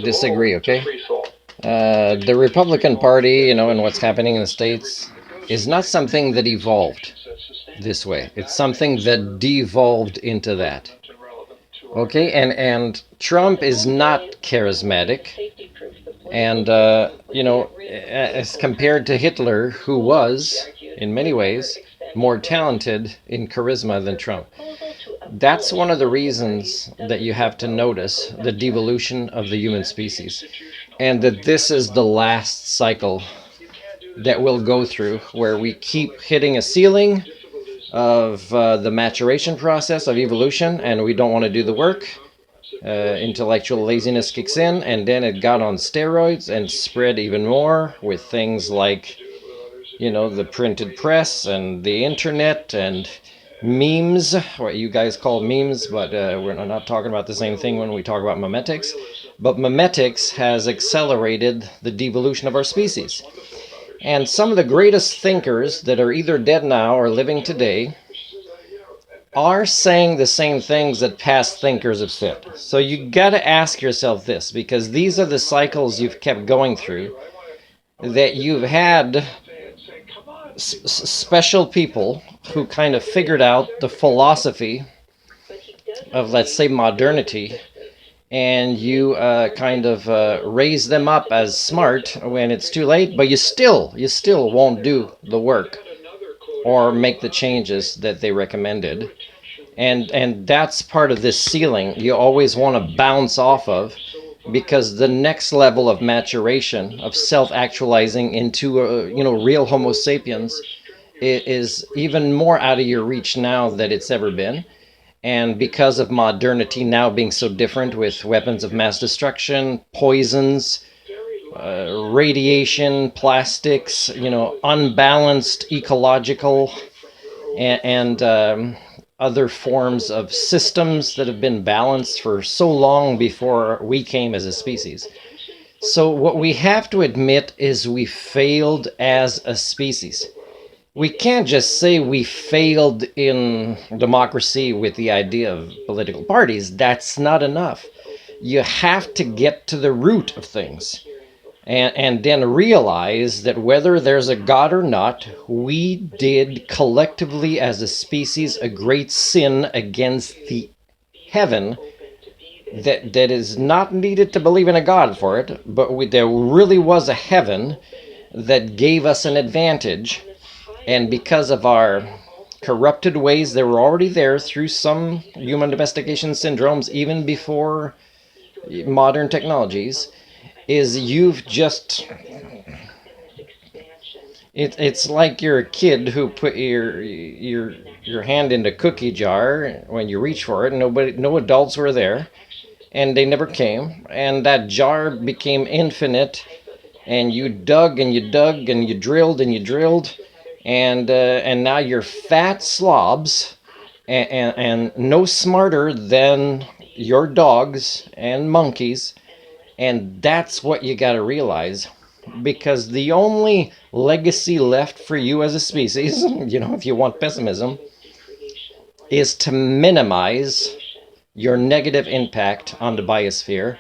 Disagree, okay? The Republican Party, and what's happening in the States is not something that evolved this way. It's something that devolved into that. Okay, and Trump is not charismatic, and as compared to Hitler, who was, in many ways, more talented in charisma than Trump. That's one of the reasons that you have to notice the devolution of the human species, and that this is the last cycle that we'll go through, where we keep hitting a ceiling of the maturation process of evolution, and we don't want to do the work. Intellectual laziness kicks in, and then it got on steroids and spread even more with things like, the printed press and the internet and memes, what you guys call memes, but we're not talking about the same thing when we talk about memetics. But memetics has accelerated the devolution of our species. And some of the greatest thinkers that are either dead now or living today are saying the same things that past thinkers have said. So you got to ask yourself this, because these are the cycles you've kept going through, that you've had special people who kind of figured out the philosophy of, let's say, modernity, and you kind of raise them up as smart when it's too late, but you still won't do the work or make the changes that they recommended. And that's part of this ceiling you always want to bounce off of, because the next level of maturation, of self-actualizing into real Homo sapiens, is even more out of your reach now than it's ever been. And because of modernity now being so different, with weapons of mass destruction, poisons, radiation, plastics, unbalanced ecological and other forms of systems that have been balanced for so long before we came as a species. So what we have to admit is we failed as a species. We can't just say we failed in democracy with the idea of political parties. That's not enough. You have to get to the root of things, and then realize that whether there's a God or not, we did collectively as a species a great sin against the heaven that is not needed to believe in a God for it, but there really was a heaven that gave us an advantage. And because of our corrupted ways that were already there through some human domestication syndromes, even before modern technologies, is you've just... It's like you're a kid who put your hand in the cookie jar when you reach for it, and no adults were there, and they never came, and that jar became infinite, and you dug and you dug and you drilled and you drilled, and now you're fat slobs, and no smarter than your dogs and monkeys. And that's what you got to realize, because the only legacy left for you as a species, if you want pessimism, is to minimize your negative impact on the biosphere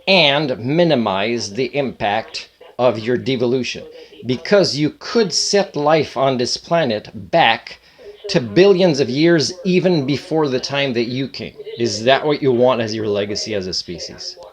and minimize the impact of your devolution, because you could set life on this planet back to billions of years, even before the time that you came. Is that what you want as your legacy as a species?